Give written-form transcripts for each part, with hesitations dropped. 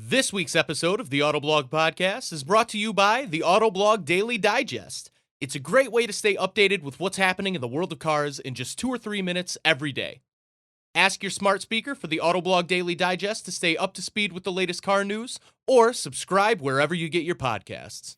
This week's episode of the Autoblog Podcast is brought to you by the Autoblog Daily Digest. It's a great way to stay updated with what's happening in the world of cars in just 2 or 3 minutes every day. Ask your smart speaker for the Autoblog Daily Digest to stay up to speed with the latest car news, or subscribe wherever you get your podcasts.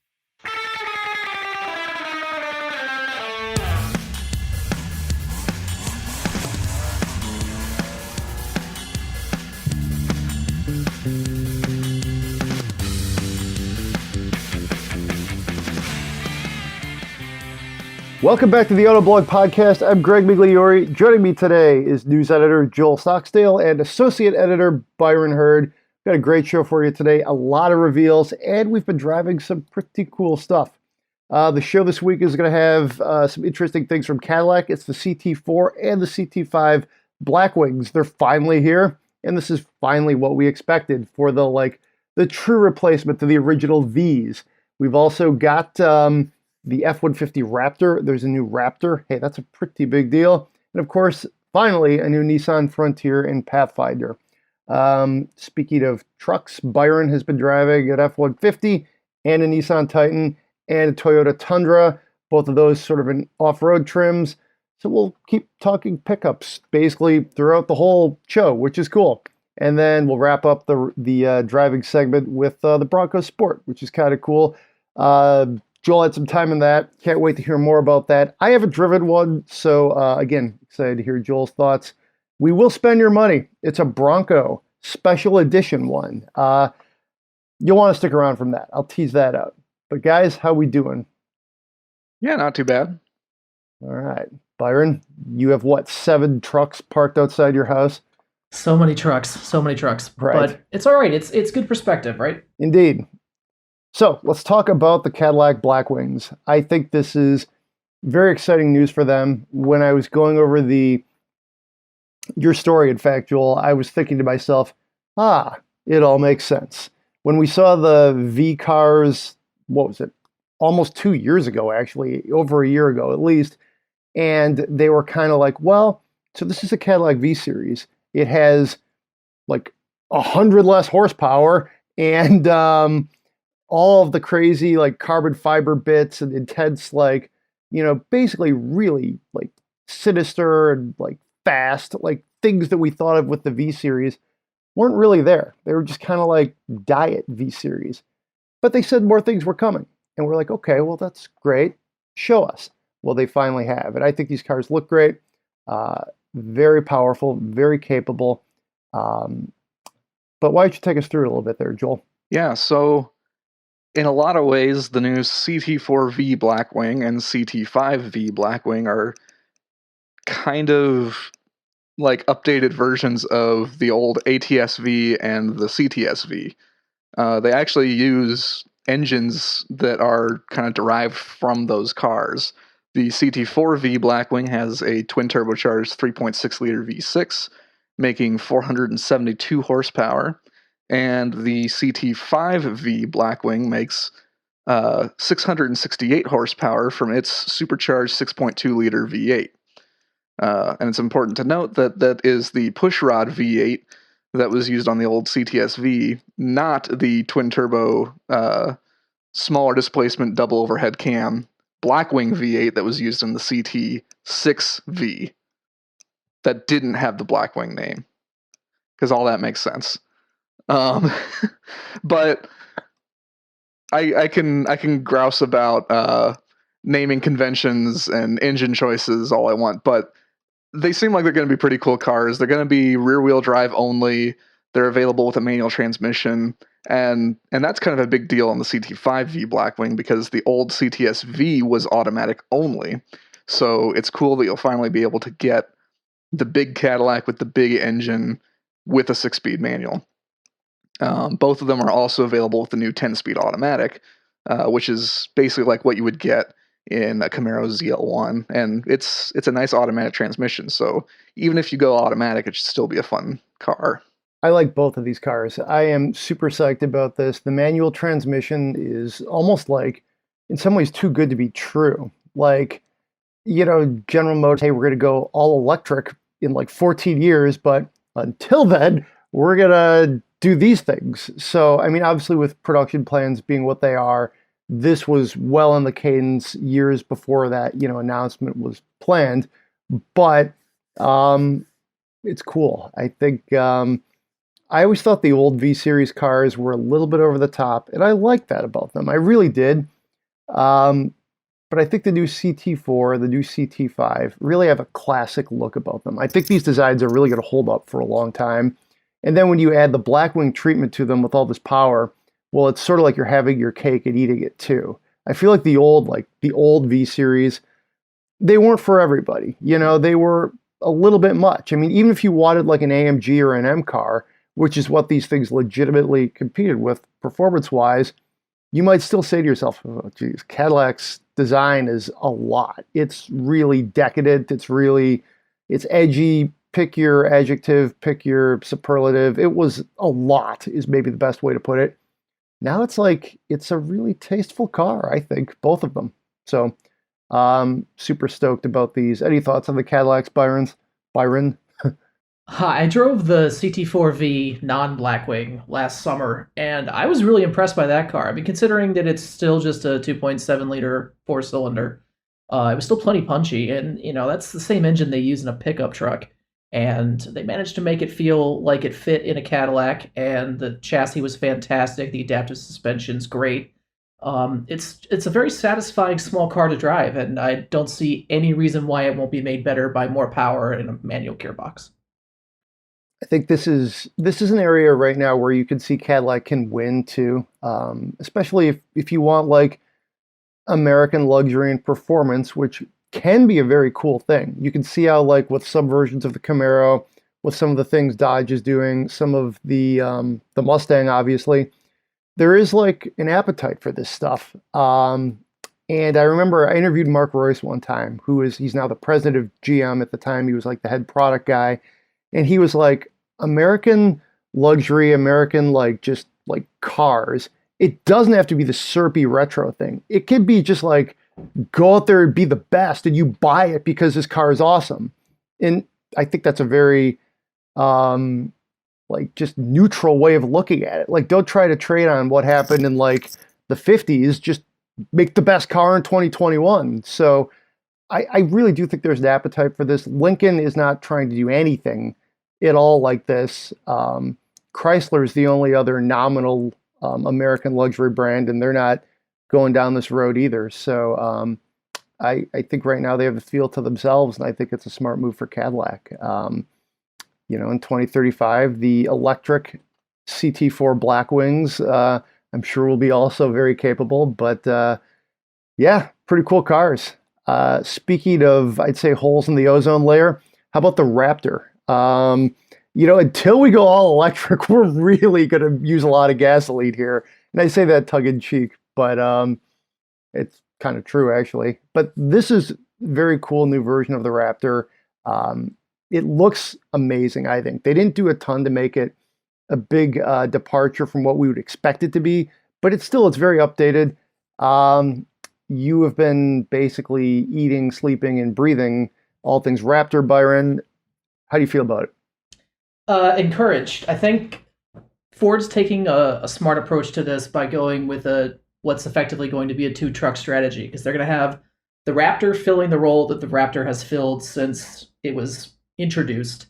Welcome back to the Autoblog Podcast. I'm Greg Migliore. Joining me today is news editor Joel Stocksdale and associate editor Byron Hurd. Got a great show for you today. A lot of reveals, and we've been driving some pretty cool stuff. The show this week is going to have some interesting things from Cadillac. It's the CT4 and the CT5 Blackwings. They're finally here, and this is finally what we expected for the true replacement to the original Vs. We've also got the F-150 Raptor. There's a new Raptor. Hey, that's a pretty big deal. And of course, finally, a new Nissan Frontier and Pathfinder. Speaking of trucks, Byron has been driving an F-150 and a Nissan Titan and a Toyota Tundra, both of those sort of in off-road trims. So we'll keep talking pickups basically throughout the whole show, which is cool. And then we'll wrap up the driving segment with the Bronco Sport, which is kind of cool. Joel had some time in that. Can't wait to hear more about that. I haven't driven one, so again, excited to hear Joel's thoughts. We will spend your money. It's a Bronco special edition one. You'll want to stick around from that. I'll tease that out. But guys, how we doing? Yeah, not too bad. All right. Byron, you have what, 7 trucks parked outside your house? So many trucks. Right. But it's all right. It's good perspective, right? Indeed. So let's talk about the Cadillac Blackwings. I think this is very exciting news for them. When I was going over your story, in fact, Joel, I was thinking to myself, it all makes sense. When we saw the V cars, what was it? Almost 2 years ago, actually, over a year ago at least. And they were kind of like, well, so this is a Cadillac V series. It has like 100 less horsepower and all of the crazy like carbon fiber bits and intense, like, basically really like sinister and like fast, like things that we thought of with the V series weren't really there. They were just kind of like diet V series. But they said more things were coming. And we're like, okay, well, that's great. Show us. Well, they finally have. And I think these cars look great. Very powerful, very capable. But why don't you take us through it a little bit there, Joel? Yeah, so in a lot of ways, the new CT4V Blackwing and CT5V Blackwing are kind of like updated versions of the old ATS-V and the CTS-V. They actually use engines that are kind of derived from those cars. The CT4V Blackwing has a twin-turbocharged 3.6-liter V6, making 472 horsepower. And the CT5V Blackwing makes 668 horsepower from its supercharged 6.2-liter V8. And it's important to note that that is the pushrod V8 that was used on the old CTS-V, not the twin-turbo, smaller displacement, double overhead cam Blackwing V8 that was used in the CT6V that didn't have the Blackwing name, because all that makes sense. But I can grouse about naming conventions and engine choices all I want, but they seem like they're going to be pretty cool cars. They're going to be rear-wheel drive only. They're available with a manual transmission, and that's kind of a big deal on the CT5V Blackwing because the old CTS-V was automatic only. So it's cool that you'll finally be able to get the big Cadillac with the big engine with a 6-speed manual. Both of them are also available with the new 10-speed automatic, which is basically like what you would get in a Camaro ZL1, and it's a nice automatic transmission, so even if you go automatic, it should still be a fun car. I like both of these cars. I am super psyched about this. The manual transmission is almost like, in some ways, too good to be true. Like, General Motors, hey, we're going to go all electric in like 14 years, but until then, we're going to do these things. So, I mean, obviously with production plans being what they are, this was well in the cadence years before that, announcement was planned. But it's cool. I think I always thought the old V Series cars were a little bit over the top, and I liked that about them. I really did. But I think the new CT4, the new CT5 really have a classic look about them. I think these designs are really going to hold up for a long time. And then when you add the Blackwing treatment to them with all this power, well, it's sort of like you're having your cake and eating it too. I feel like the old V Series, they weren't for everybody. They were a little bit much. I mean, even if you wanted like an AMG or an M car, which is what these things legitimately competed with performance-wise, you might still say to yourself, oh, geez, Cadillac's design is a lot. It's really decadent. It's edgy. Pick your adjective, pick your superlative. It was a lot is maybe the best way to put it. Now it's a really tasteful car, I think, both of them. So super stoked about these. Any thoughts on the Cadillacs, Byron? I drove the CT4V non-Blackwing last summer, and I was really impressed by that car. I mean, considering that it's still just a 2.7-liter four-cylinder, it was still plenty punchy, and, that's the same engine they use in a pickup truck. And they managed to make it feel like it fit in a Cadillac, and the chassis was fantastic. The adaptive suspension's great. It's a very satisfying small car to drive, and I don't see any reason why it won't be made better by more power and a manual gearbox. I think this is an area right now where you can see Cadillac can win too, especially if you want like American luxury and performance, which can be a very cool thing. You can see how like with some versions of the Camaro, with some of the things Dodge is doing, some of the Mustang, obviously, there is like an appetite for this stuff. And I remember I interviewed Mark Royce one time, he's now the president of GM. At the time, he was like the head product guy. And he was like, American luxury, American like just like cars, it doesn't have to be the syrupy retro thing. It could be just like, go out there and be the best, and you buy it because this car is awesome. And I think that's a very like just neutral way of looking at it. Like, don't try to trade on what happened in like the 50s. Just make the best car in 2021. So I really do think there's an appetite for this. Lincoln is not trying to do anything at all like this. Chrysler is the only other nominal American luxury brand, and they're not going down this road either. So I think right now they have a feel to themselves, and I think it's a smart move for Cadillac. In 2035, the electric CT4 Blackwings, I'm sure will be also very capable. But yeah, pretty cool cars. Speaking of, I'd say, holes in the ozone layer, how about the Raptor? Until we go all electric, we're really going to use a lot of gasoline here. And I say that tongue in cheek, but it's kind of true, actually. But this is a very cool new version of the Raptor. It looks amazing, I think. They didn't do a ton to make it a big departure from what we would expect it to be, but it's very updated. You have been basically eating, sleeping, and breathing all things Raptor, Byron. How do you feel about it? Encouraged. I think Ford's taking a smart approach to this by going with what's effectively going to be a 2-truck strategy, because they're going to have the Raptor filling the role that the Raptor has filled since it was introduced,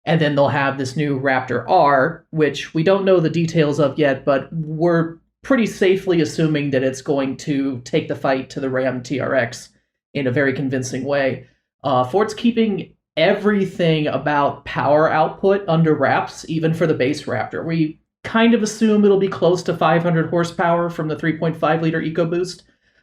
and then they'll have this new Raptor R, which we don't know the details of yet, but we're pretty safely assuming that it's going to take the fight to the Ram TRX in a very convincing way. Ford's keeping everything about power output under wraps, even for the base Raptor. We kind of assume it'll be close to 500 horsepower from the 3.5-liter EcoBoost,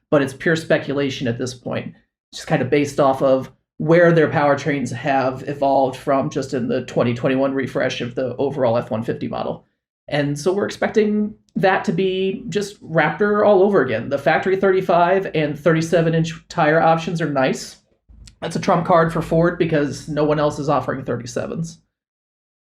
but it's pure speculation at this point. Just kind of based off of where their powertrains have evolved from just in the 2021 refresh of the overall F-150 model. And so we're expecting that to be just Raptor all over again. The factory 35 and 37-inch tire options are nice. That's a trump card for Ford because no one else is offering 37s.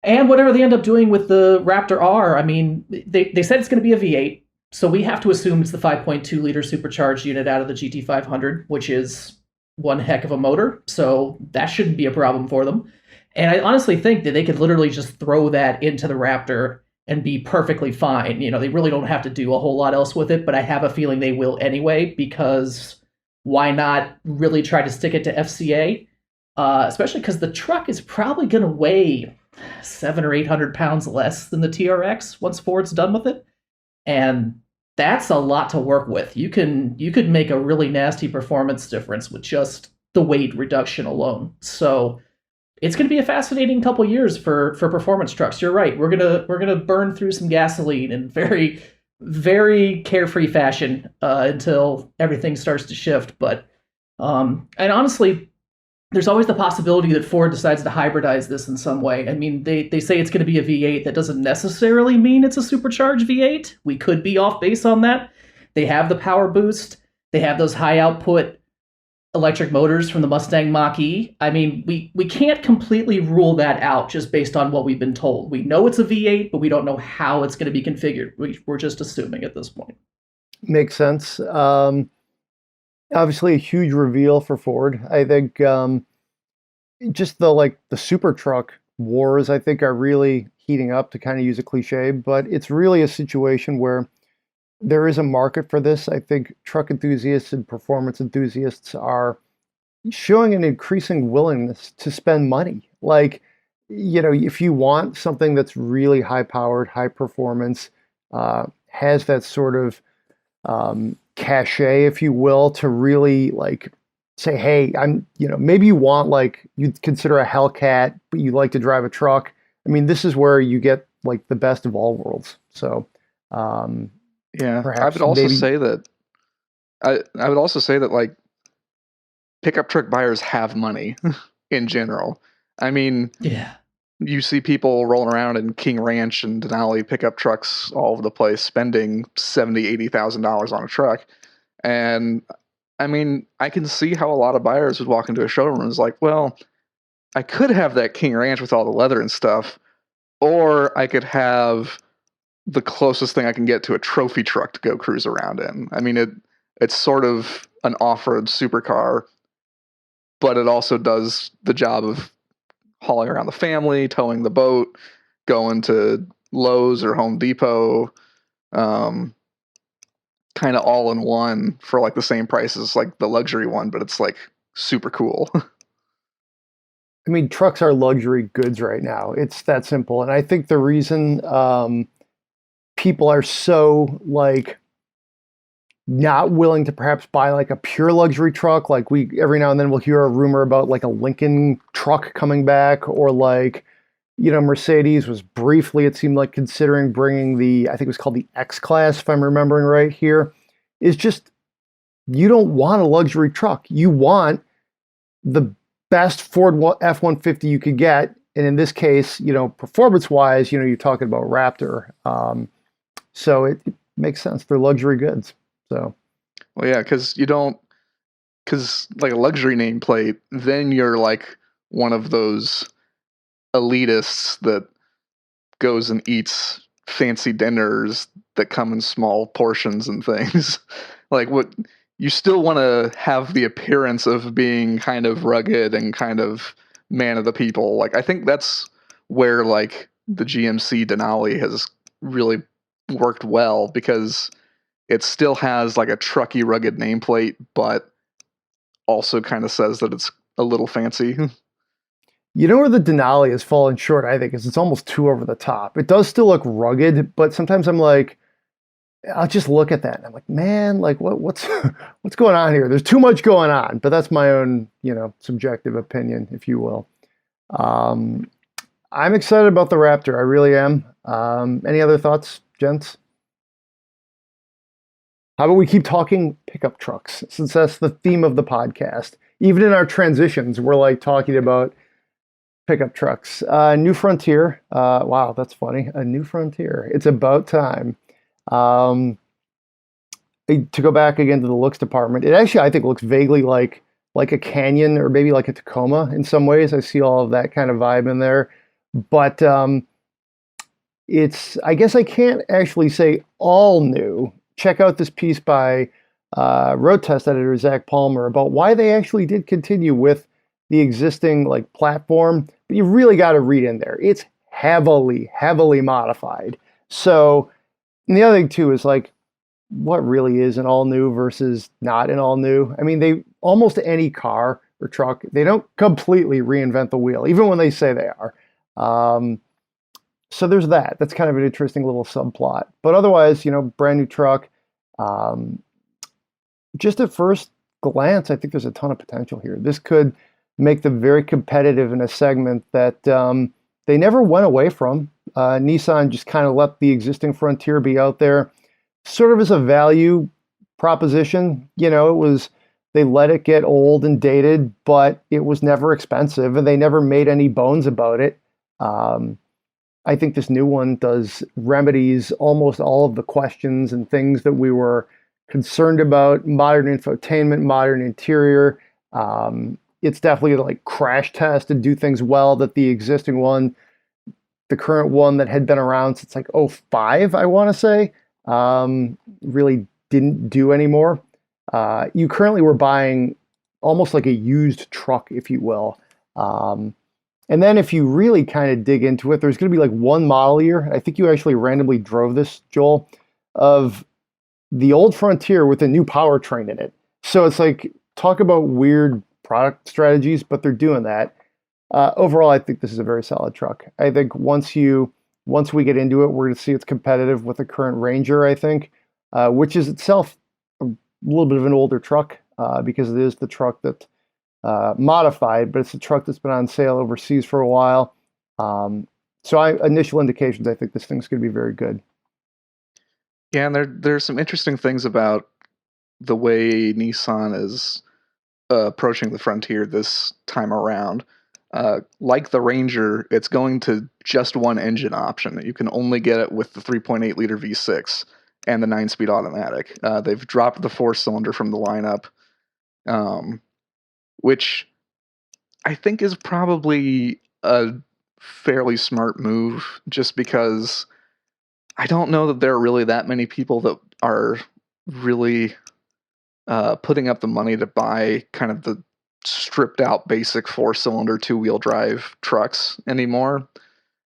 And whatever they end up doing with the Raptor R, I mean, they said it's going to be a V8, so we have to assume it's the 5.2-liter supercharged unit out of the GT500, which is one heck of a motor, so that shouldn't be a problem for them. And I honestly think that they could literally just throw that into the Raptor and be perfectly fine. They really don't have to do a whole lot else with it, but I have a feeling they will anyway, because why not really try to stick it to FCA? Especially because the truck is probably going to weigh 700 or 800 pounds less than the TRX once Ford's done with it. And that's a lot to work with. You could make a really nasty performance difference with just the weight reduction alone. So it's going to be a fascinating couple years for performance trucks. You're right. We're gonna burn through some gasoline in very, very carefree fashion until everything starts to shift. But and honestly, there's always the possibility that Ford decides to hybridize this in some way. I mean, they say it's going to be a V8. That doesn't necessarily mean it's a supercharged V8. We could be off base on that. They have the power boost. They have those high output electric motors from the Mustang Mach-E. I mean, we can't completely rule that out just based on what we've been told. We know it's a V8, but we don't know how it's going to be configured. We're just assuming at this point. Makes sense. Obviously a huge reveal for Ford. I think just the super truck wars, I think, are really heating up, to kind of use a cliche, but it's really a situation where there is a market for this. I think truck enthusiasts and performance enthusiasts are showing an increasing willingness to spend money. Like, if you want something that's really high powered, high performance, has that sort of cachet, if you will, to really say, hey, maybe you want, you'd consider a Hellcat, but you like to drive a truck. I mean, this is where you get the best of all worlds. So, yeah, I would also say that I would also say that pickup truck buyers have money in general. I mean, yeah, you see people rolling around in King Ranch and Denali pickup trucks all over the place, spending $70,000-$80,000 on a truck. And I mean, I can see how a lot of buyers would walk into a showroom and is like, well, I could have that King Ranch with all the leather and stuff, or I could have the closest thing I can get to a trophy truck to go cruise around in. I mean, it's sort of an off-road supercar, but it also does the job of hauling around the family, towing the boat, going to Lowe's or Home Depot, kind of all in one for the same price as the luxury one, but it's super cool. I mean, trucks are luxury goods right now. It's that simple. And I think the reason people are so not willing to perhaps buy a pure luxury truck, we every now and then we'll hear a rumor about a Lincoln truck coming back, or Mercedes was briefly, it seemed considering bringing I think it was called the X-Class, if I'm remembering right here, is just, you don't want a luxury truck. You want the best Ford F-150 you could get. And in this case, performance-wise, you're talking about Raptor. So it makes sense. They're luxury goods. So, well, yeah, because a luxury nameplate, then you're one of those elitists that goes and eats fancy dinners that come in small portions and things. What you still want to have the appearance of being kind of rugged and kind of man of the people. I think that's where the GMC Denali has really worked well, because it still has a trucky, rugged nameplate, but also kind of says that it's a little fancy. Where the Denali has fallen short, I think, is it's almost too over the top. It does still look rugged, but sometimes I'm I'll just look at that and I'm man, what's going on here? There's too much going on, but that's my own, subjective opinion, if you will. I'm excited about the Raptor. I really am. Any other thoughts, gents? How about we keep talking pickup trucks, since that's the theme of the podcast. Even in our transitions, we're talking about pickup trucks. New Frontier. Wow, that's funny. A New Frontier. It's about time. To go back again to the looks department, it actually, I think, looks vaguely like a Canyon, or maybe like a Tacoma in some ways. I see all of that kind of vibe in there. But I guess I can't actually say all new. Check out this piece by road test editor Zach Palmer about why they actually did continue with the existing platform. But you really got to read in there. It's heavily, heavily modified. So, and the other thing too is like, what really is an all new versus not an all new? I mean, they almost any car or truck, they don't completely reinvent the wheel, even when they say they are. So there's that. That's kind of an interesting little subplot. But otherwise, brand new truck. Just at first glance, I think there's a ton of potential here. This could make them very competitive in a segment that they never went away from. Nissan just kind of let the existing Frontier be out there, sort of as a value proposition. They let it get old and dated, but it was never expensive, and they never made any bones about it. I think this new one remedies almost all of the questions and things that we were concerned about: modern infotainment, modern interior. It's definitely like crash test and do things well that the existing one, the current one that had been around since like '05, I want to say, really didn't do anymore. You currently were buying almost like a used truck, if you will. And then if you really kind of dig into it, there's going to be like one model year. I think you actually randomly drove this, Joel, of the old Frontier with a new powertrain in it. So it's like, talk about weird product strategies, but they're doing that. Overall, I think this is a very solid truck. I think once we get into it, we're going to see it's competitive with the current Ranger, I think, which is itself a little bit of an older truck because it is the truck that modified, but it's a truck that's been on sale overseas for a while. Initial indications, I think this thing's going to be very good. Yeah, and there's some interesting things about the way Nissan is approaching the Frontier this time around. Like the Ranger, it's going to just one engine option. You can only get it with the 3.8 liter V6 and the 9-speed automatic. They've dropped the 4-cylinder from the lineup, which I think is probably a fairly smart move, just because I don't know that there are really that many people that are really putting up the money to buy kind of the stripped out basic 4-cylinder 2-wheel drive trucks anymore.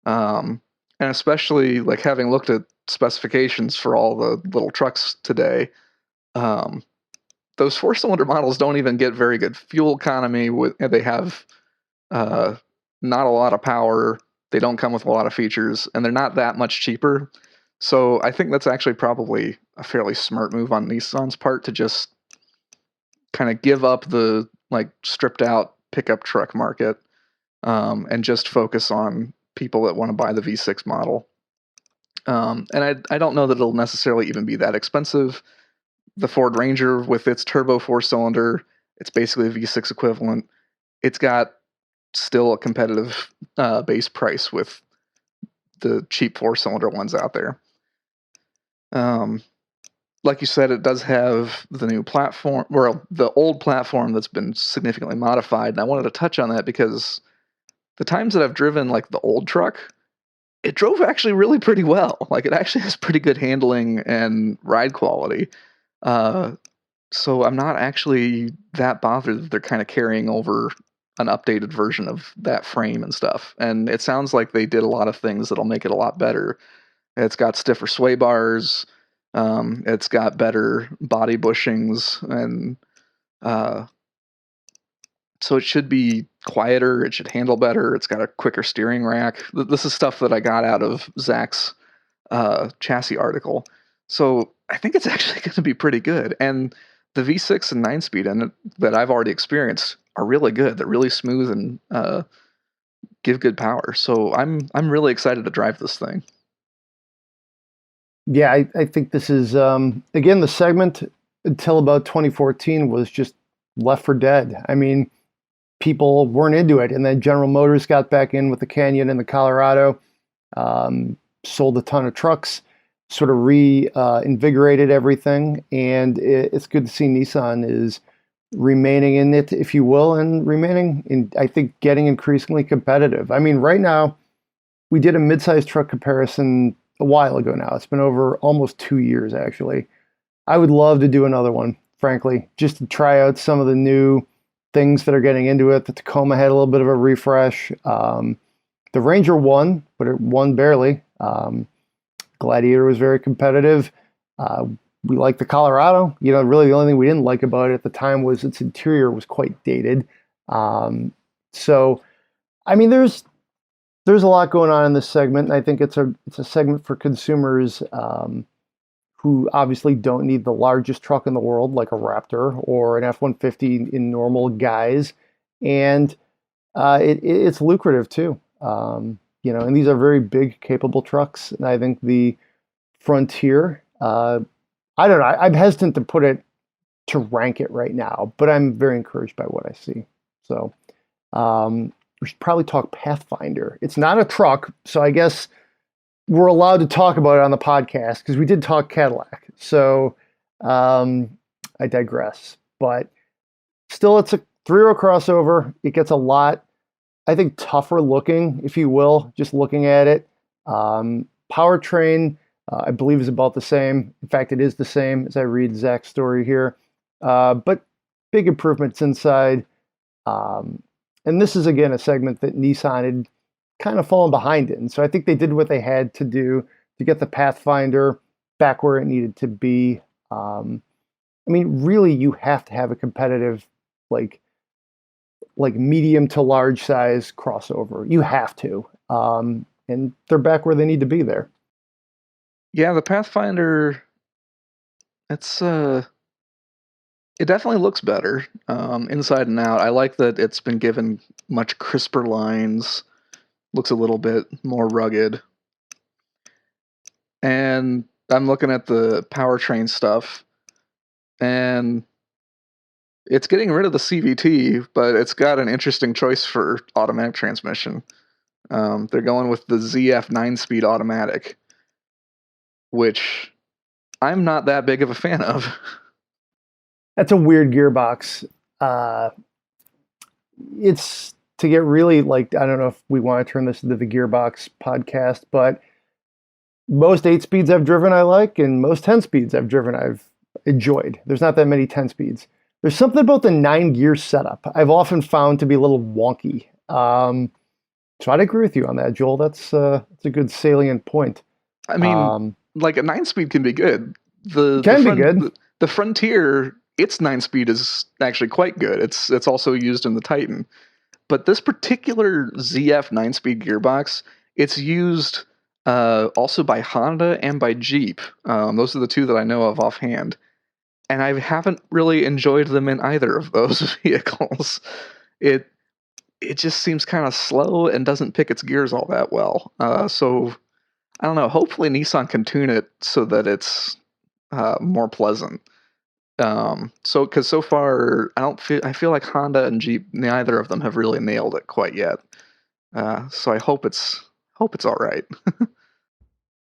And especially like having looked at specifications for all the little trucks today, those 4-cylinder models don't even get very good fuel economy. They have not a lot of power. They don't come with a lot of features, and they're not that much cheaper. So I think that's actually probably a fairly smart move on Nissan's part to just kind of give up the like stripped out pickup truck market and just focus on people that want to buy the V6 model. And I don't know that it'll necessarily even be that expensive. The Ford Ranger with its turbo 4-cylinder, it's basically a V6 equivalent. It's got still a competitive base price with the cheap 4-cylinder ones out there. Like you said, it does have the new platform, or the old platform that's been significantly modified. And I wanted to touch on that because the times that I've driven like the old truck, it drove actually really pretty well. Like it actually has pretty good handling and ride quality. So I'm not actually that bothered that they're kind of carrying over an updated version of that frame and stuff. And it sounds like they did a lot of things that'll make it a lot better. It's got stiffer sway bars. It's got better body bushings, and so it should be quieter. It should handle better. It's got a quicker steering rack. This is stuff that I got out of Zach's chassis article. So I think it's actually going to be pretty good. And the V6 and 9-speed in it that I've already experienced are really good. They're really smooth and give good power. So I'm really excited to drive this thing. Yeah, I think this is, again, the segment until about 2014 was just left for dead. I mean, people weren't into it. And then General Motors got back in with the Canyon and the Colorado, sold a ton of trucks, sort of reinvigorated everything. And it's good to see Nissan is remaining in it, if you will, and remaining in, I think, getting increasingly competitive. I mean, right now, we did a mid-sized truck comparison a while ago now. It's been over almost 2 years, actually. I would love to do another one, frankly, just to try out some of the new things that are getting into it. The Tacoma had a little bit of a refresh. The Ranger won, but it won barely. Gladiator was very competitive. We liked the Colorado. Really the only thing we didn't like about it at the time was its interior was quite dated. So, I mean, there's a lot going on in this segment, and I think it's a segment for consumers who obviously don't need the largest truck in the world, like a Raptor or an F-150 in normal guise, and it's lucrative too. And these are very big, capable trucks, and I think the Frontier. I don't know. I'm hesitant to rank it right now, but I'm very encouraged by what I see. So we should probably talk Pathfinder. It's not a truck, so I guess we're allowed to talk about it on the podcast because we did talk Cadillac. So I digress. But still, it's a 3-row crossover. It gets a lot, I think, tougher looking, if you will, just looking at it. Powertrain, I believe, is about the same. In fact, it is the same as I read Zach's story here. But big improvements inside. And this is, again, a segment that Nissan had kind of fallen behind in. So I think they did what they had to do to get the Pathfinder back where it needed to be. I mean, really, you have to have a competitive, like medium to large size crossover. You have to. And they're back where they need to be there. Yeah, the Pathfinder, it definitely looks better inside and out. I like that it's been given much crisper lines, looks a little bit more rugged. And I'm looking at the powertrain stuff, and it's getting rid of the CVT, but it's got an interesting choice for automatic transmission. They're going with the ZF 9-speed automatic, which I'm not that big of a fan of. That's a weird gearbox. It's to get really, like, I don't know if we want to turn this into the gearbox podcast, but most 8 speeds I've driven I like, and most 10 speeds I've driven I've enjoyed. There's not that many 10 speeds. There's something about the 9-gear setup I've often found to be a little wonky. So I'd agree with you on that, Joel. That's a good salient point. I mean, like a 9-speed can be good. Be good. The Frontier, its 9-speed is actually quite good. It's also used in the Titan. But this particular ZF 9-speed gearbox, it's used also by Honda and by Jeep. Those are the two that I know of offhand. And I haven't really enjoyed them in either of those vehicles. It just seems kind of slow and doesn't pick its gears all that well. So I don't know. Hopefully Nissan can tune it so that it's more pleasant. Because so far I feel like Honda and Jeep, neither of them have really nailed it quite yet. So I hope it's all right.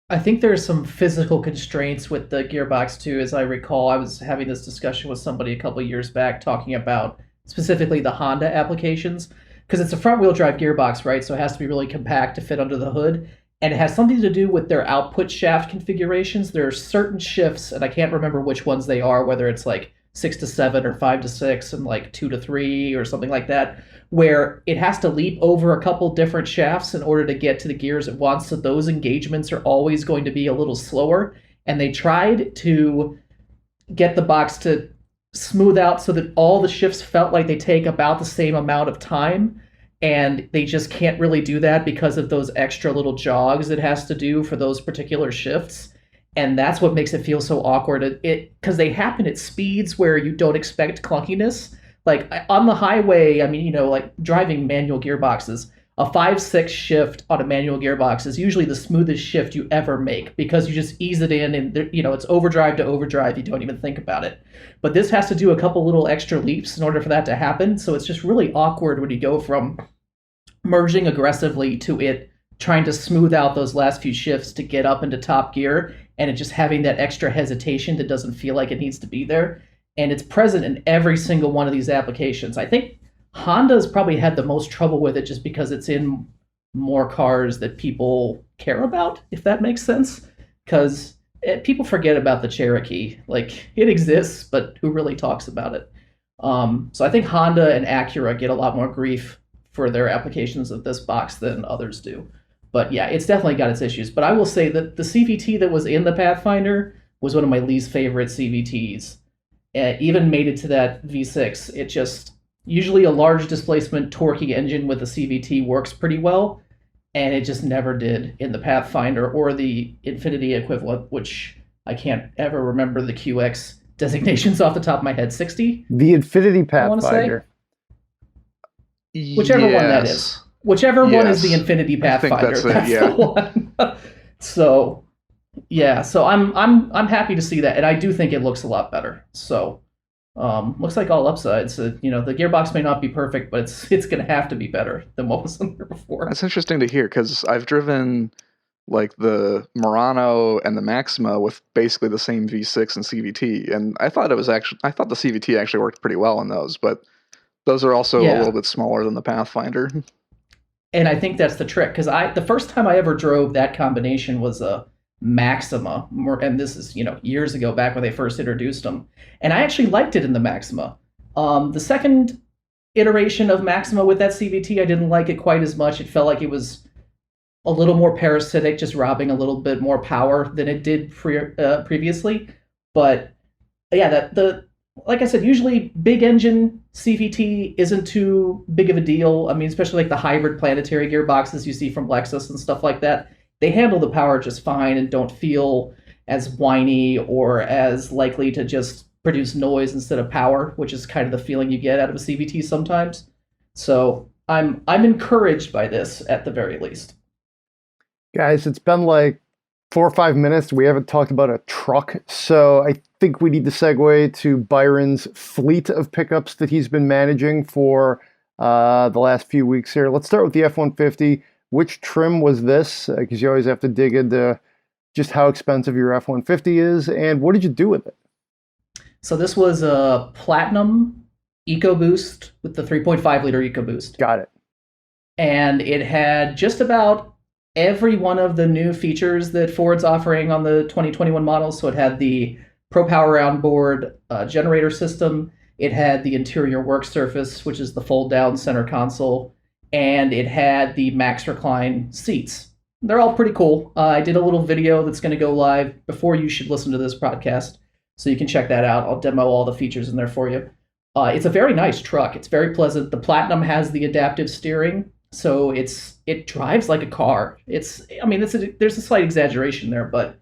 I think there's some physical constraints with the gearbox too. As I recall, I was having this discussion with somebody a couple of years back talking about specifically the Honda applications, because it's a front-wheel drive gearbox, right? So it has to be really compact to fit under the hood. And it has something to do with their output shaft configurations. There are certain shifts, and I can't remember which ones they are, whether it's like 6 to 7 or 5 to 6 and like 2 to 3 or something like that, where it has to leap over a couple different shafts in order to get to the gears it wants. So those engagements are always going to be a little slower. And they tried to get the box to smooth out so that all the shifts felt like they take about the same amount of time. And they just can't really do that because of those extra little jogs it has to do for those particular shifts. And that's what makes it feel so awkward. Because they happen at speeds where you don't expect clunkiness. Like on the highway, I mean, like driving manual gearboxes, a 5/6 shift on a manual gearbox is usually the smoothest shift you ever make because you just ease it in and, it's overdrive to overdrive. You don't even think about it. But this has to do a couple little extra leaps in order for that to happen. So it's just really awkward when you go from merging aggressively to it trying to smooth out those last few shifts to get up into top gear, and it just having that extra hesitation that doesn't feel like it needs to be there. And it's present in every single one of these applications. I think Honda's probably had the most trouble with it just because it's in more cars that people care about, if that makes sense. Because people forget about the Cherokee. Like, it exists, but who really talks about it? So I think Honda and Acura get a lot more grief for their applications of this box than others do. But yeah, it's definitely got its issues. But I will say that the CVT that was in the Pathfinder was one of my least favorite CVTs. Even made it to that V6. It just, usually a large displacement torquey engine with a CVT works pretty well, and it just never did in the Pathfinder or the Infinity equivalent, which I can't ever remember the QX designations off the top of my head. 60? The Infinity I wanna say? Pathfinder. Whichever one that is. Whichever one is the Yes. Infinity I think Pathfinder. that's it, yeah. the one. So, yeah. So I'm happy to see that, and I do think it looks a lot better. So, looks like all upsides. The gearbox may not be perfect, but it's going to have to be better than what was in there before. That's interesting to hear because I've driven like the Murano and the Maxima with basically the same V6 and CVT, and I thought the CVT actually worked pretty well in those, but those are also a little bit smaller than the Pathfinder. And I think that's the trick, because the first time I ever drove that combination was a Maxima, and this is years ago, back when they first introduced them, and I actually liked it in the Maxima. The second iteration of Maxima with that CVT, I didn't like it quite as much. It felt like it was a little more parasitic, just robbing a little bit more power than it did previously. But yeah, like I said, usually big engine CVT isn't too big of a deal. I mean, especially like the hybrid planetary gearboxes you see from Lexus and stuff like that. They handle the power just fine and don't feel as whiny or as likely to just produce noise instead of power, which is kind of the feeling you get out of a CVT sometimes. So I'm encouraged by this at the very least. Guys, it's been like 4 or 5 minutes. We haven't talked about a truck, so I think we need to segue to Byron's fleet of pickups that he's been managing for the last few weeks here. Let's start with the F-150. Which trim was this? Because you always have to dig into just how expensive your F-150 is, and what did you do with it? So this was a Platinum EcoBoost with the 3.5 liter EcoBoost. Got it. And it had just about every one of the new features that Ford's offering on the 2021 models. So it had the Pro Power onboard generator system. It had the interior work surface, which is the fold-down center console. And it had the Max Recline seats. They're all pretty cool. I did a little video that's going to go live before you should listen to this podcast, so you can check that out. I'll demo all the features in there for you. It's a very nice truck. It's very pleasant. The Platinum has the adaptive steering, so it drives like a car. There's a slight exaggeration there, but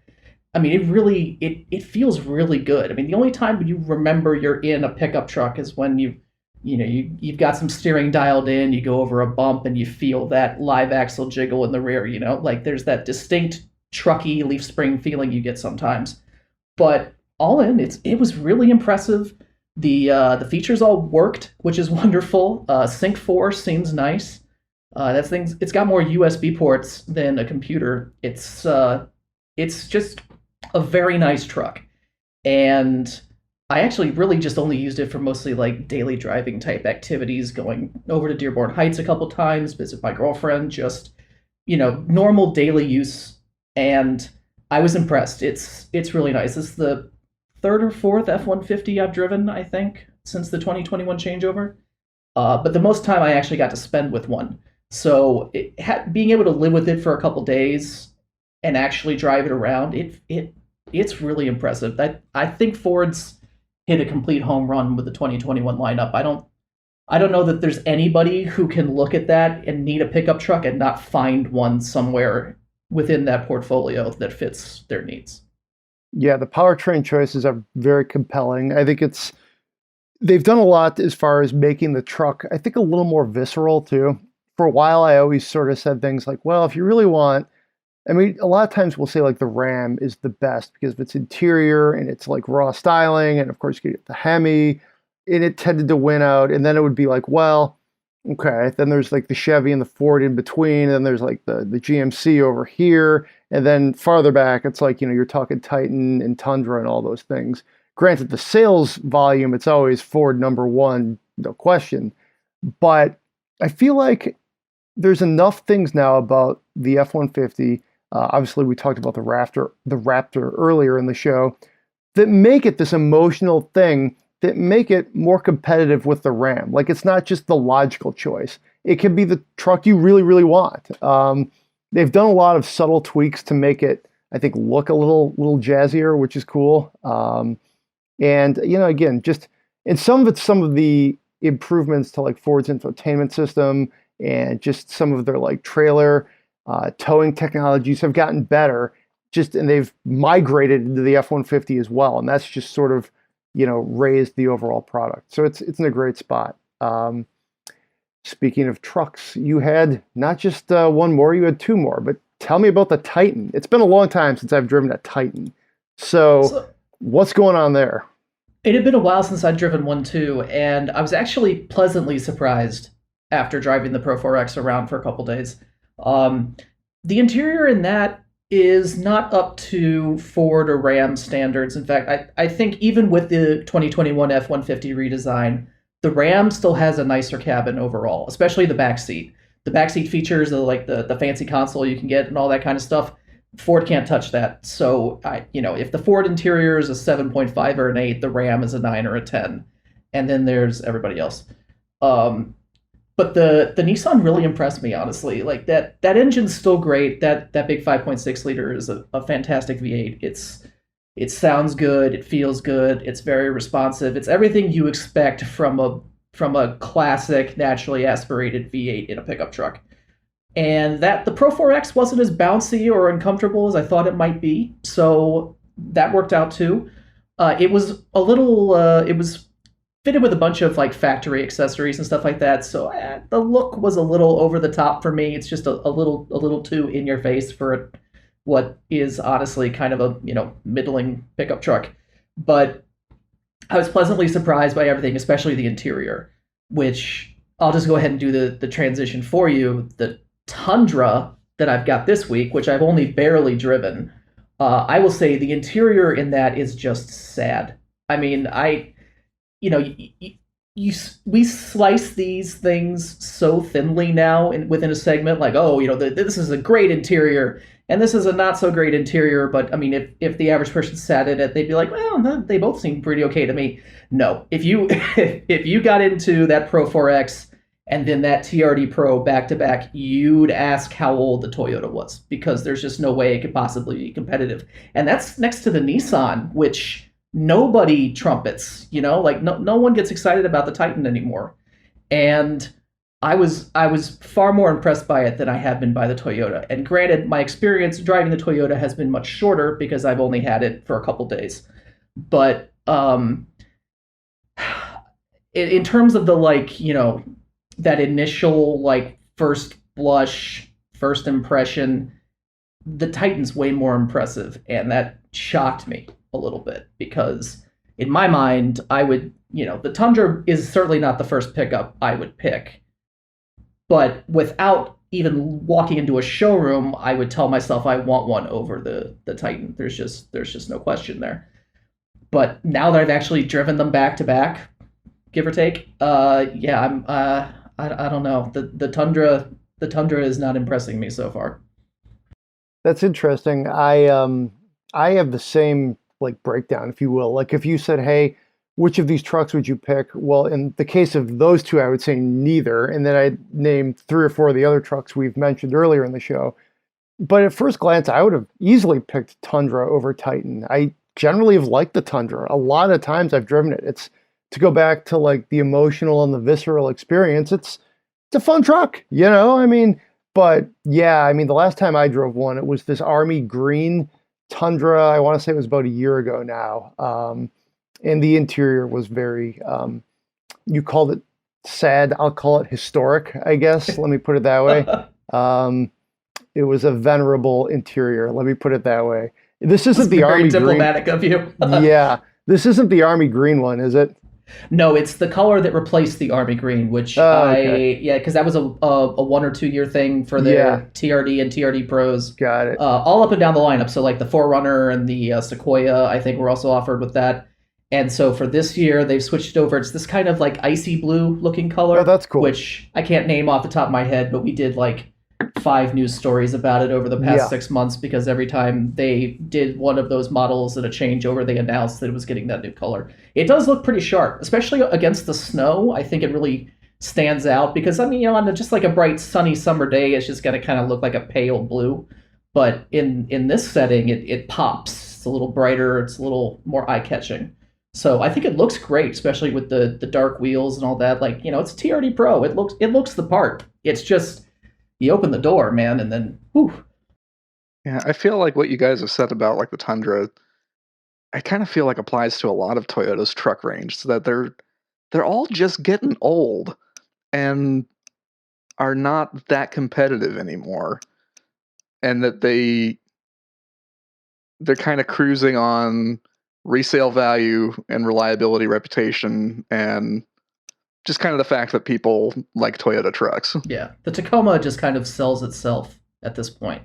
I mean, it feels really good. I mean, the only time you remember you're in a pickup truck is when you've got some steering dialed in, you go over a bump and you feel that live axle jiggle in the rear, like there's that distinct trucky leaf spring feeling you get sometimes. But all in, it was really impressive. The features all worked, which is wonderful. Sync 4 seems nice. It's got more USB ports than a computer. It's just a very nice truck. And I actually really just only used it for mostly like daily driving type activities, going over to Dearborn Heights a couple times, visit my girlfriend, just, normal daily use. And I was impressed. It's really nice. It's the third or fourth F-150 I've driven, I think, since the 2021 changeover. But the most time I actually got to spend with one. So being able to live with it for a couple days and actually drive it around, it's really impressive. I think Ford's hit a complete home run with the 2021 lineup. I don't know that there's anybody who can look at that and need a pickup truck and not find one somewhere within that portfolio that fits their needs. Yeah, the powertrain choices are very compelling. I think they've done a lot as far as making the truck, I think, a little more visceral too. For a while, I always sort of said things like, well, if you really want, I mean, a lot of times we'll say like the Ram is the best because of its interior and it's like raw styling. And of course you get the Hemi, and it tended to win out. And then it would be like, well, okay, then there's like the Chevy and the Ford in between. And then there's like the GMC over here. And then farther back, it's like, you're talking Titan and Tundra and all those things. Granted, the sales volume, it's always Ford number one, no question. But I feel like there's enough things now about the F-150. Obviously, we talked about the Raptor earlier in the show, that make it this emotional thing, that make it more competitive with the Ram. Like, it's not just the logical choice. It can be the truck you really, really want. they've done a lot of subtle tweaks to make it, I think, look a little jazzier, which is cool. And again, just and some of the improvements to like Ford's infotainment system and just some of their like trailer towing technologies have gotten better. And they've migrated into the F-150 as well, and that's just sort of raised the overall product. So it's in a great spot. Speaking of trucks, you had not just one more, you had two more. But tell me about the Titan. It's been a long time since I've driven a Titan. So what's going on there? It had been a while since I'd driven one too, and I was actually pleasantly surprised after driving the Pro 4X around for a couple days. The interior in that is not up to Ford or Ram standards. In fact, I think even with the 2021 F-150 redesign, the Ram still has a nicer cabin overall, especially the back seat. The back seat features of like the fancy console you can get and all that kind of stuff. Ford can't touch that. So if the Ford interior is a 7.5 or an 8, the Ram is a 9 or a 10, and then there's everybody else. But the Nissan really impressed me, honestly. Like that engine's still great. That big 5.6 liter is a fantastic V8. It sounds good. It feels good. It's very responsive. It's everything you expect from a classic, naturally aspirated V8 in a pickup truck. And that the Pro 4X wasn't as bouncy or uncomfortable as I thought it might be. So that worked out too. It was a little. It was fitted with a bunch of like factory accessories and stuff like that. So the look was a little over the top for me. It's just a little too in your face for what is honestly kind of a middling pickup truck. But I was pleasantly surprised by everything, especially the interior, which I'll just go ahead and do the transition for you. The Tundra that I've got this week, which I've only barely driven, I will say the interior in that is just sad. I mean, we slice these things so thinly now within a segment, like, this is a great interior and this is a not so great interior. But I mean, if the average person sat in it, they'd be like, well, they both seem pretty okay to me. No, if you got into that Pro 4X and then that TRD Pro back to back, you'd ask how old the Toyota was, because there's just no way it could possibly be competitive. And that's next to the Nissan, which nobody trumpets, like no one gets excited about the Titan anymore. And I was far more impressed by it than I have been by the Toyota. And granted, my experience driving the Toyota has been much shorter because I've only had it for a couple days. But in terms of the that initial first blush, first impression, the Titan's way more impressive, and that shocked me a little bit, because in my mind, I would, the Tundra is certainly not the first pickup I would pick. But without even walking into a showroom, I would tell myself I want one over the Titan. There's just no question there. But now that I've actually driven them back to back, give or take, I don't know. The Tundra is not impressing me so far. That's interesting. I have the same breakdown, if you will. Like if you said, hey, which of these trucks would you pick? Well, in the case of those two, I would say neither. And then I'd name 3 or 4 of the other trucks we've mentioned earlier in the show. But at first glance, I would have easily picked Tundra over Titan. I generally have liked the Tundra. A lot of times I've driven it. It's, to go back to the emotional and the visceral experience, it's a fun truck, but the last time I drove one, it was this army green Tundra. I want to say it was about a year ago now. And the interior was very, you called it sad. I'll call it historic, I guess. Let me put it that way. It was a venerable interior. Let me put it that way. This isn't the army green. Very diplomatic of you. Yeah. This isn't the army green one, is it? No, it's the color that replaced the army green, which because that was a 1 or 2 year thing for their TRD and TRD Pros. Got it. All up and down the lineup. So the Forerunner and the Sequoia, I think, were also offered with that. And so for this year, they've switched over. It's this kind of icy blue looking color. Oh, that's cool. Which I can't name off the top of my head, but we did 5 news stories about it over the past 6 months, because every time they did one of those models and a changeover, they announced that it was getting that new color. It does look pretty sharp, especially against the snow. I think it really stands out because I mean, you know, on just like a bright sunny summer day, it's just going to kind of look like a pale blue. But in this setting, it pops. It's a little brighter. It's a little more eye catching. So I think it looks great, especially with the dark wheels and all that. Like, you know, it's a TRD Pro. It looks the part. It's just you open the door, man, and then whew. Yeah, I feel like what you guys have said about like the Tundra, I kind of feel like applies to a lot of Toyota's truck range, so that they're all just getting old and are not that competitive anymore, and that they're kind of cruising on resale value and reliability, reputation, and just kind of the fact that people like Toyota trucks. Yeah, the Tacoma just kind of sells itself at this point.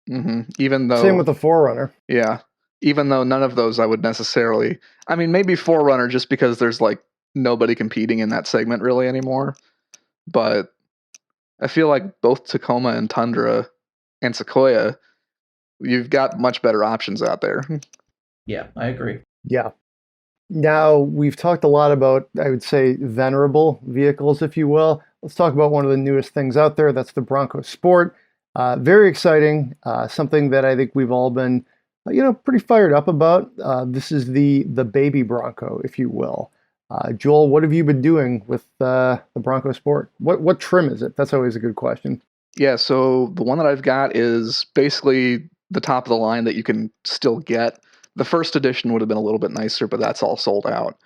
Even though, Same with the 4Runner. yeah, even though none of those I would necessarily. I mean, maybe 4Runner just because there's like nobody competing in that segment really anymore. But I feel like both Tacoma and Tundra and Sequoia, you've got much better options out there. Yeah, I agree. Yeah. Now, we've talked a lot about, I would say, venerable vehicles, if you will. Let's talk about one of the newest things out there. That's the Bronco Sport. Very exciting. Something that I think we've all been, pretty fired up about. This is the baby Bronco, if you will. Joel, what have you been doing with the Bronco Sport? What trim is it? That's always a good question. Yeah, so the one that I've got is basically the top of the line that you can still get. The first edition would have been a little bit nicer, but that's all sold out.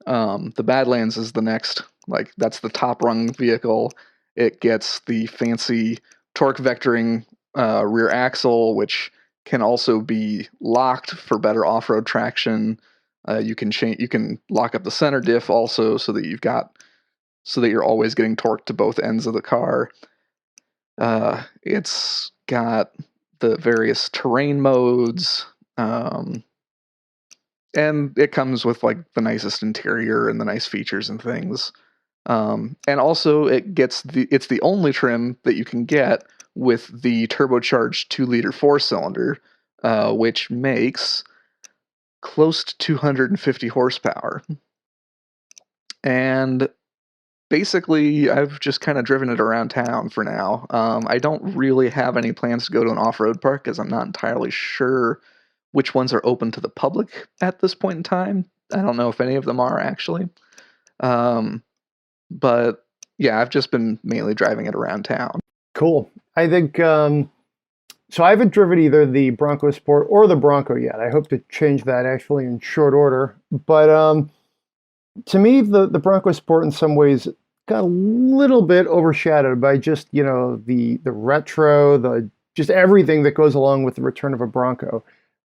The Badlands is the next, like that's the top rung vehicle. It gets the fancy torque vectoring rear axle, which can also be locked for better off-road traction. You can lock up the center diff also, so that you're always getting torque to both ends of the car. It's got the various terrain modes, and it comes with like the nicest interior and the nice features and things. And also it's the only trim that you can get with the turbocharged 2-liter 4-cylinder, which makes close to 250 horsepower. And basically, I've just kind of driven it around town for now. I don't really have any plans to go to an off-road park because I'm not entirely sure which ones are open to the public at this point in time. I don't know if any of them are, actually. But yeah, I've just been mainly driving it around town. Cool. I think, so I haven't driven either the Bronco Sport or the Bronco yet. I hope to change that actually in short order. But to me, the Bronco Sport in some ways got a little bit overshadowed by just, the retro, just everything that goes along with the return of a Bronco.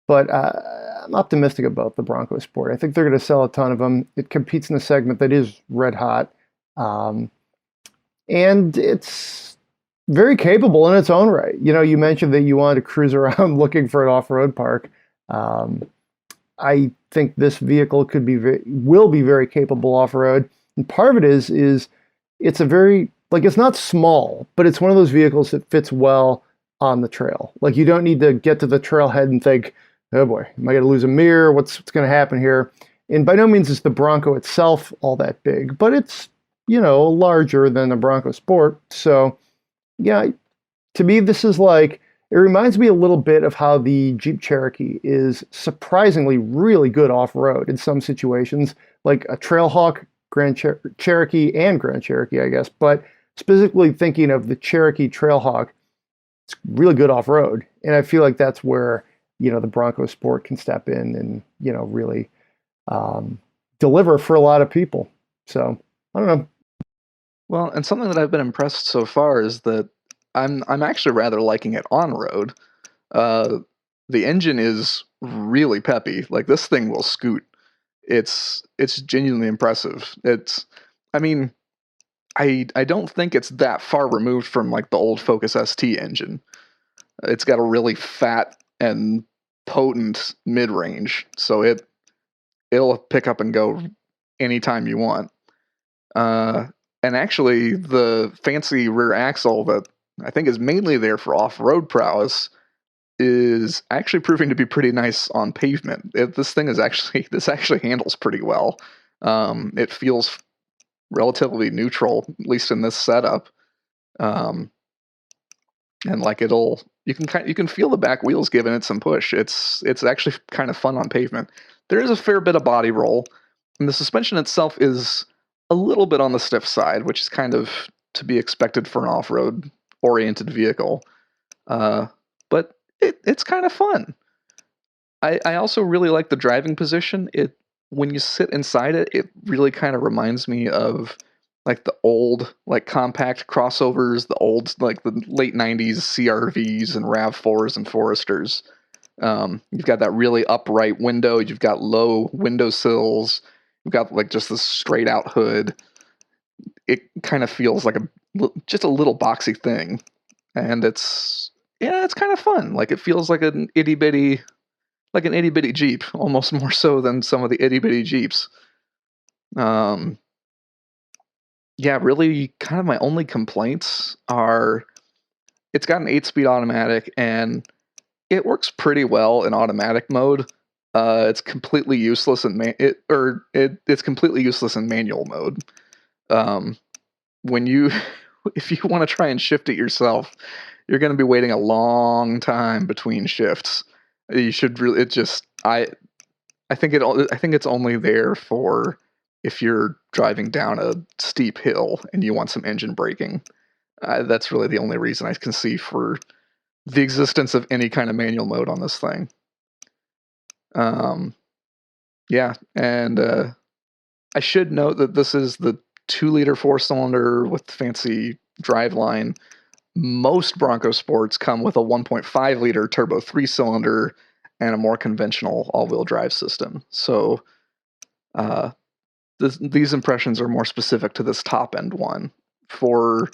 But I'm optimistic about the Bronco Sport. I think they're going to sell a ton of them. It competes in a segment that is red hot. And it's very capable in its own right. You mentioned that you wanted to cruise around looking for an off-road park. I think this vehicle will be very capable off-road. And part of it is it's a very, it's not small, but it's one of those vehicles that fits well on the trail. Like you don't need to get to the trailhead and think, oh boy, am I going to lose a mirror? What's going to happen here? And by no means is the Bronco itself all that big, but it's, larger than the Bronco Sport. So yeah, to me, this is it reminds me a little bit of how the Jeep Cherokee is surprisingly really good off-road in some situations, like a Trailhawk, Cherokee, and Grand Cherokee, I guess. But specifically thinking of the Cherokee Trailhawk, it's really good off-road. And I feel like that's where, the Bronco Sport can step in and, really deliver for a lot of people. So, I don't know. Well, and something that I've been impressed so far is that I'm actually rather liking it on road. The engine is really peppy. Like this thing will scoot. It's genuinely impressive. I don't think it's that far removed from like the old Focus ST engine. It's got a really fat and potent mid-range, so it'll pick up and go anytime you want. And actually, the fancy rear axle that I think is mainly there for off-road prowess is actually proving to be pretty nice on pavement. This actually handles pretty well. It feels relatively neutral, at least in this setup. And like you can feel the back wheels giving it some push. It's actually kind of fun on pavement. There is a fair bit of body roll, and the suspension itself is a little bit on the stiff side, which is kind of to be expected for an off-road oriented vehicle. But it's kind of fun. I also really like the driving position. When you sit inside it, it really kind of reminds me of like the old like compact crossovers, the old like the late 90s CRVs and RAV4s and Foresters. You've got that really upright window, you've got low window sills, you've got like just this straight out hood. It kind of feels like just a little boxy thing. And it's kind of fun. Like it feels like an itty bitty Jeep, almost more so than some of the itty bitty Jeeps. Really kind of my only complaints are it's got an 8-speed automatic and it works pretty well in automatic mode. It's completely useless in it's completely useless in manual mode. If you want to try and shift it yourself, you're going to be waiting a long time between shifts. You should really. I think it's only there for if you're driving down a steep hill and you want some engine braking. That's really the only reason I can see for the existence of any kind of manual mode on this thing. And I should note that this is the 2-liter 4-cylinder with fancy driveline. Most Bronco Sports come with a 1.5-liter turbo 3-cylinder and a more conventional all-wheel drive system. So these impressions are more specific to this top-end one. For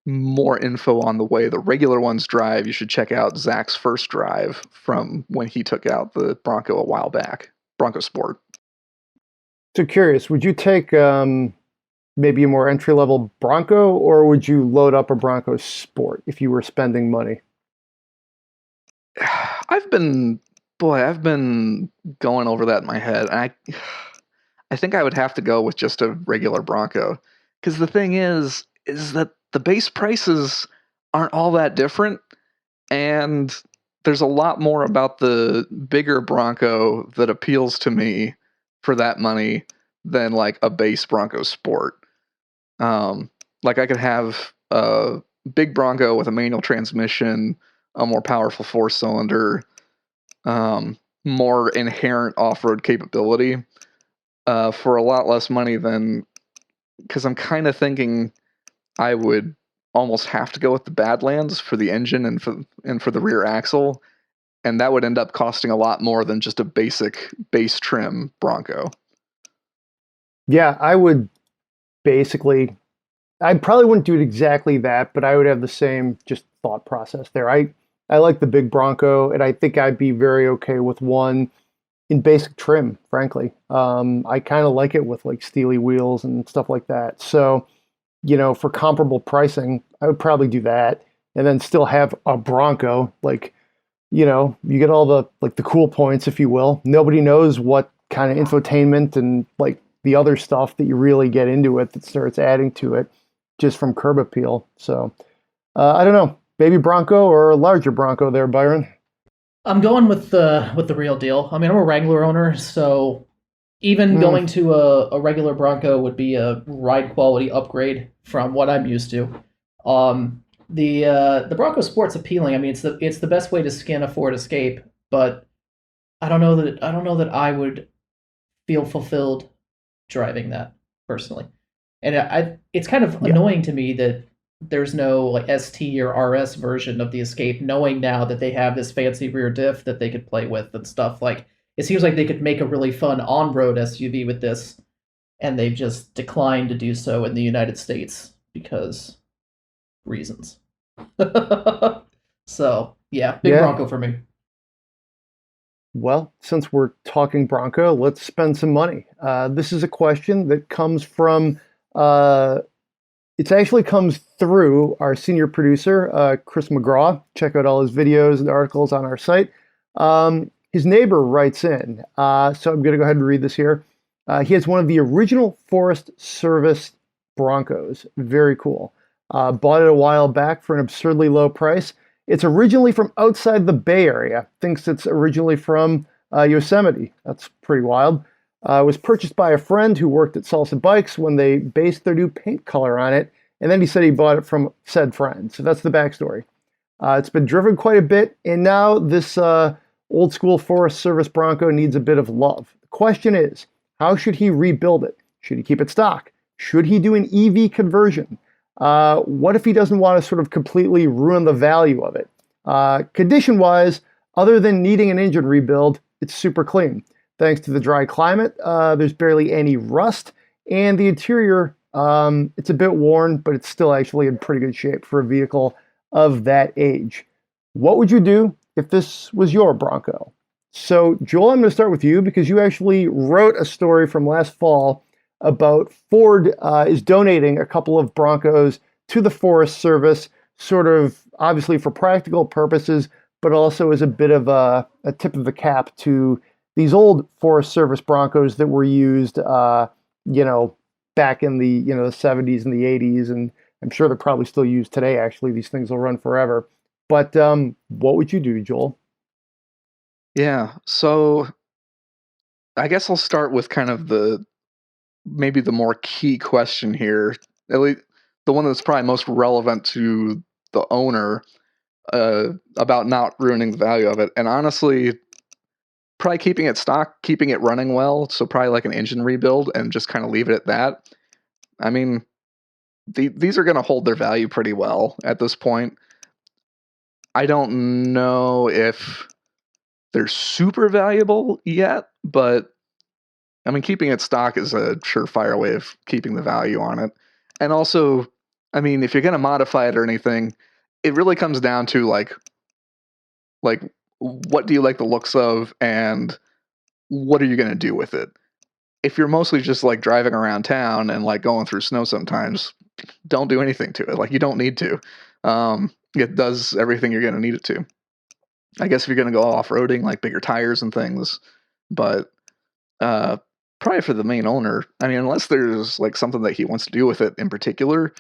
more info on the way the regular ones drive, you should check out Zach's first drive from when he took out the Bronco a while back, Bronco Sport. So curious, would you take maybe a more entry-level Bronco, or would you load up a Bronco Sport if you were spending money? I've been going over that in my head. I think I would have to go with just a regular Bronco, because the thing is that the base prices aren't all that different, and there's a lot more about the bigger Bronco that appeals to me for that money than like a base Bronco Sport. Like I could have a big Bronco with a manual transmission, a more powerful 4-cylinder, more inherent off-road capability, for a lot less money than, because I'm kind of thinking I would almost have to go with the Badlands for the engine and for the rear axle, and that would end up costing a lot more than just a basic base trim Bronco. Yeah, I would basically, I probably wouldn't do it exactly that, but I would have the same just thought process there. I like the big Bronco, and I think I'd be very okay with one in basic trim, frankly. I kind of like it with like steely wheels and stuff like that. So, for comparable pricing, I would probably do that, and then still have a Bronco. Like, you get all the cool points, if you will. Nobody knows what kind of infotainment and like the other stuff that you really get into it that starts adding to it just from curb appeal. So I don't know, baby Bronco or a larger Bronco there, Byron? I'm going with the real deal. I mean, I'm a Wrangler owner, so even going to a regular Bronco would be a ride quality upgrade from what I'm used to. The Bronco Sport's appealing. I mean, it's the best way to skin a Ford Escape, but I don't know that I would feel fulfilled driving that personally. And it's kind of annoying to me that there's no like ST or RS version of the Escape, knowing now that they have this fancy rear diff that they could play with and stuff. Like, it seems like they could make a really fun on-road SUV with this, and they've just declined to do so in the United States because reasons. So, big Bronco for me. Well, since we're talking Bronco, let's spend some money. This is a question that comes from, it actually comes through our senior producer, Chris McGraw. Check out all his videos and articles on our site. His neighbor writes in, so I'm going to go ahead and read this here. He has one of the original Forest Service Broncos. Very cool. Bought it a while back for an absurdly low price. It's originally from outside the Bay Area. Thinks it's originally from Yosemite. That's pretty wild. It was purchased by a friend who worked at Salsa Bikes when they based their new paint color on it. And then he said he bought it from said friend. So that's the backstory. It's been driven quite a bit. And now this old school Forest Service Bronco needs a bit of love. The question is, how should he rebuild it? Should he keep it stock? Should he do an EV conversion? What if he doesn't want to sort of completely ruin the value of it? Condition-wise, other than needing an engine rebuild, it's super clean. Thanks to the dry climate, there's barely any rust, and the interior, it's a bit worn, but it's still actually in pretty good shape for a vehicle of that age. What would you do if this was your Bronco? So, Joel, I'm going to start with you because you actually wrote a story from last fall about Ford is donating a couple of Broncos to the Forest Service, sort of obviously for practical purposes, but also as a bit of a tip of the cap to these old Forest Service Broncos that were used, back in the, the 70s and the 80s, and I'm sure they're probably still used today, actually. These things will run forever. But what would you do, Joel? Yeah, so I guess I'll start with kind of maybe the more key question here, at least the one that's probably most relevant to the owner, about not ruining the value of it. And honestly, probably keeping it stock, keeping it running well, so probably like an engine rebuild and just kind of leave it at that. I mean, these are going to hold their value pretty well at this point. I don't know if they're super valuable yet, but I mean, keeping it stock is a surefire way of keeping the value on it. And also, I mean, if you're going to modify it or anything, it really comes down to like what do you like the looks of and what are you going to do with it? If you're mostly just like driving around town and like going through snow sometimes, don't do anything to it. Like, you don't need to. It does everything you're going to need it to. I guess if you're going to go off-roading, like bigger tires and things, but probably for the main owner, I mean, unless there's like something that he wants to do with it in particular,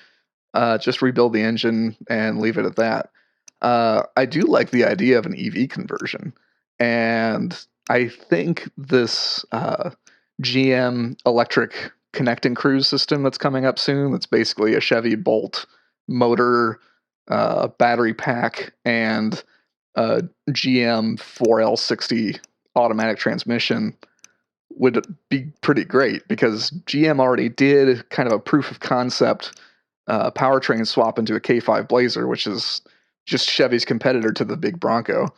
just rebuild the engine and leave it at that. I do like the idea of an EV conversion, and I think this GM electric connecting cruise system that's coming up soon, that's basically a Chevy Bolt motor, battery pack, and GM 4L60 automatic transmission would be pretty great, because GM already did kind of a proof of concept powertrain swap into a K5 Blazer, which is just Chevy's competitor to the big Bronco.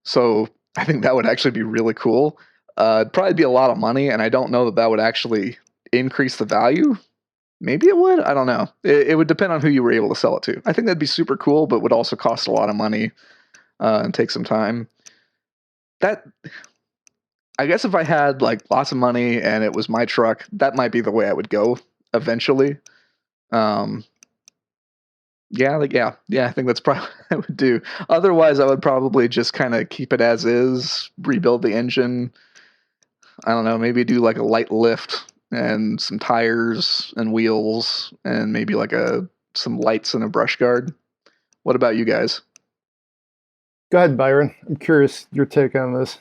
So I think that would actually be really cool. It'd probably be a lot of money, and I don't know that would actually increase the value. Maybe it would. I don't know. It would depend on who you were able to sell it to. I think that'd be super cool, but would also cost a lot of money and take some time. I guess if I had like lots of money and it was my truck, that might be the way I would go eventually. I think that's probably what I would do. Otherwise, I would probably just kind of keep it as is, rebuild the engine. I don't know, maybe do like a light lift and some tires and wheels and maybe like some lights and a brush guard. What about you guys? Go ahead, Byron. I'm curious your take on this.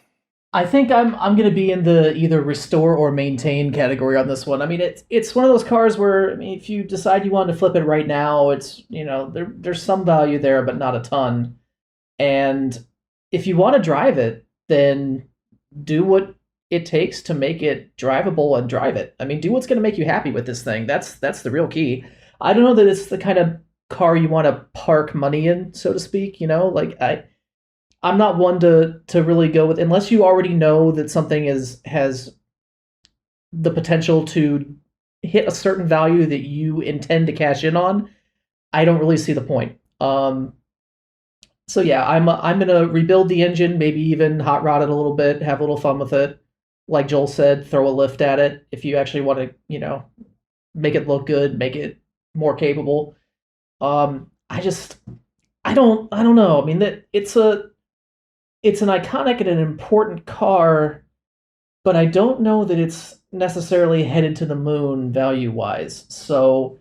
I think I'm going to be in the either restore or maintain category on this one. I mean, it's one of those cars where, I mean, if you decide you want to flip it right now, it's, there's some value there, but not a ton. And if you want to drive it, then do what it takes to make it drivable and drive it. I mean, do what's going to make you happy with this thing. That's the real key. I don't know that it's the kind of car you want to park money in, so to speak. I'm not one to really go with, unless you already know that something has the potential to hit a certain value that you intend to cash in on. I don't really see the point. So yeah, I'm gonna rebuild the engine, maybe even hot rod it a little bit, have a little fun with it. Like Joel said, throw a lift at it if you actually want to, make it look good, make it more capable. I don't know. I mean, that it's an iconic and an important car, but I don't know that it's necessarily headed to the moon value-wise. So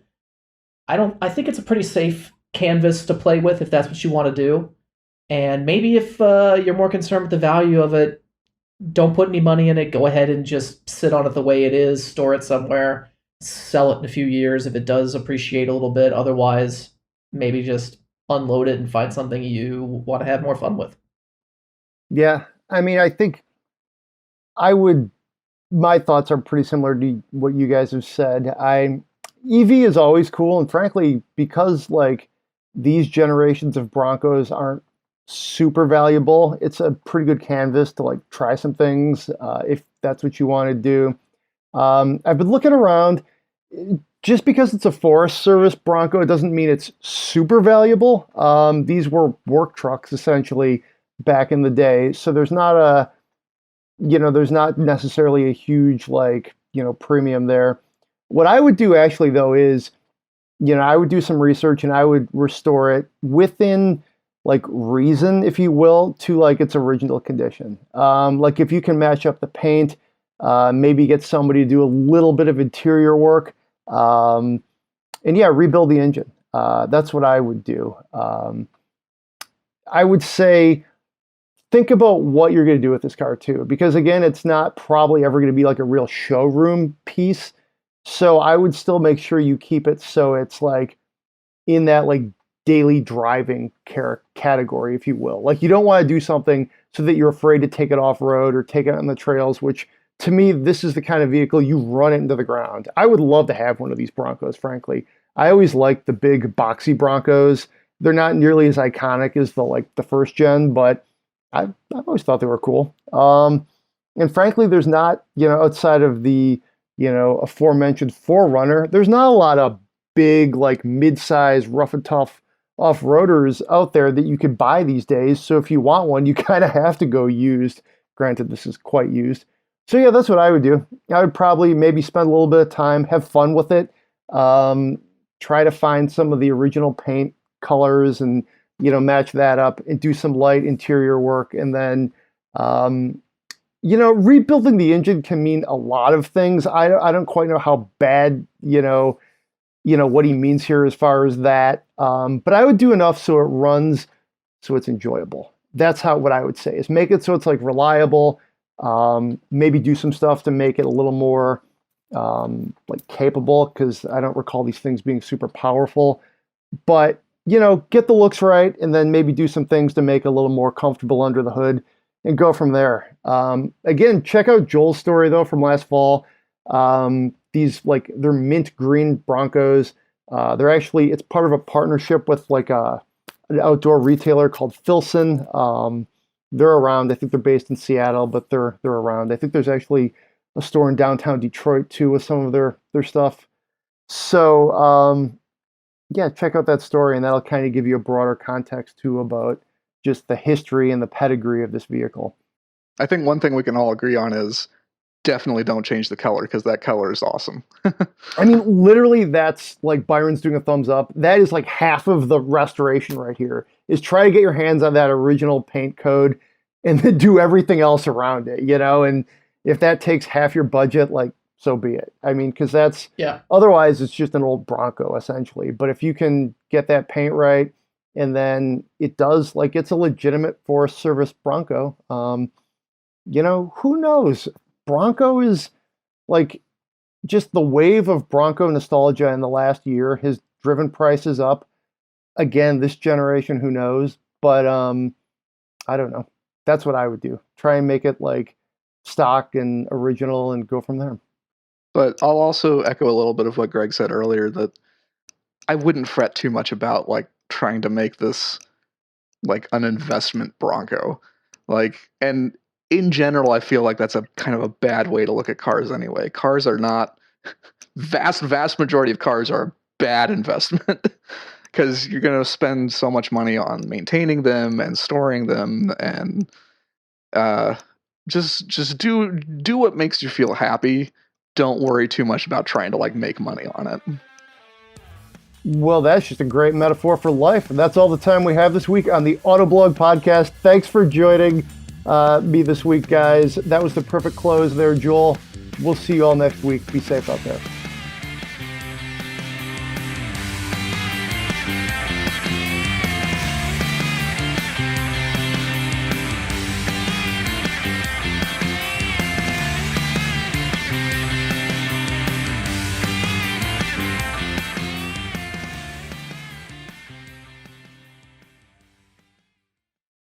I think it's a pretty safe canvas to play with if that's what you want to do. And maybe if you're more concerned with the value of it, don't put any money in it. Go ahead and just sit on it the way it is, store it somewhere, sell it in a few years if it does appreciate a little bit. Otherwise, maybe just unload it and find something you want to have more fun with. Yeah, I mean, I think my thoughts are pretty similar to what you guys have said. EV is always cool, and frankly, because like these generations of Broncos aren't super valuable, it's a pretty good canvas to like try some things if that's what you want to do. I've been looking around. Just because it's a Forest Service Bronco, it doesn't mean it's super valuable. These were work trucks essentially back in the day, so there's not necessarily a huge premium there. What I would do actually though is, I would do some research and I would restore it within reason, if you will, to its original condition. If you can match up the paint, maybe get somebody to do a little bit of interior work, and rebuild the engine. That's what I would do. I would say, think about what you're going to do with this car too, because again, it's not probably ever going to be a real showroom piece. So I would still make sure you keep it so it's in that daily driving category, if you will. You don't want to do something so that you're afraid to take it off road or take it on the trails, which to me, this is the kind of vehicle you run it into the ground. I would love to have one of these Broncos, frankly. I always liked the big boxy Broncos. They're not nearly as iconic as the first gen, but I've always thought they were cool. And frankly, there's not, outside of the, aforementioned 4Runner, there's not a lot of big, mid-size, rough and tough off-roaders out there that you could buy these days. So if you want one, you kind of have to go used. Granted, this is quite used. So yeah, that's what I would do. I would probably maybe spend a little bit of time, have fun with it, try to find some of the original paint colors and, match that up and do some light interior work. And then, rebuilding the engine can mean a lot of things. I don't quite know how bad, what he means here as far as that. But I would do enough so it runs, so it's enjoyable. That's what I would say is make it so it's reliable. Maybe do some stuff to make it a little more capable, because I don't recall these things being super powerful. But get the looks right, and then maybe do some things to make it a little more comfortable under the hood, and go from there. Again, check out Joel's story though from last fall. These they're mint green Broncos. They're actually, it's part of a partnership with an outdoor retailer called Filson. They're around. I think they're based in Seattle, but they're around. I think there's actually a store in downtown Detroit too with some of their stuff. So check out that story, and that'll kind of give you a broader context too about just the history and the pedigree of this vehicle. I think one thing we can all agree on is definitely don't change the color, because that color is awesome. I mean, literally, that's Byron's doing a thumbs up. That is half of the restoration right here, is try to get your hands on that original paint code and then do everything else around it, and if that takes half your budget, so be it. I mean, because otherwise it's just an old Bronco essentially. But if you can get that paint right, and then it does, it's a legitimate Forest Service Bronco, who knows? Bronco is just the wave of Bronco nostalgia in the last year has driven prices up. Again, this generation, who knows? But I don't know. That's what I would do. Try and make it stock and original and go from there. But I'll also echo a little bit of what Greg said earlier, that I wouldn't fret too much about trying to make this an investment Bronco. And in general, I feel that's a kind of a bad way to look at cars anyway. Cars are not, vast majority of cars are a bad investment, because you're going to spend so much money on maintaining them and storing them, and just do what makes you feel happy. Don't worry too much about trying to make money on it. Well, that's just a great metaphor for life. And that's all the time we have this week on the Autoblog Podcast. Thanks for joining me this week, guys. That was the perfect close there, Joel. We'll see you all next week. Be safe out there.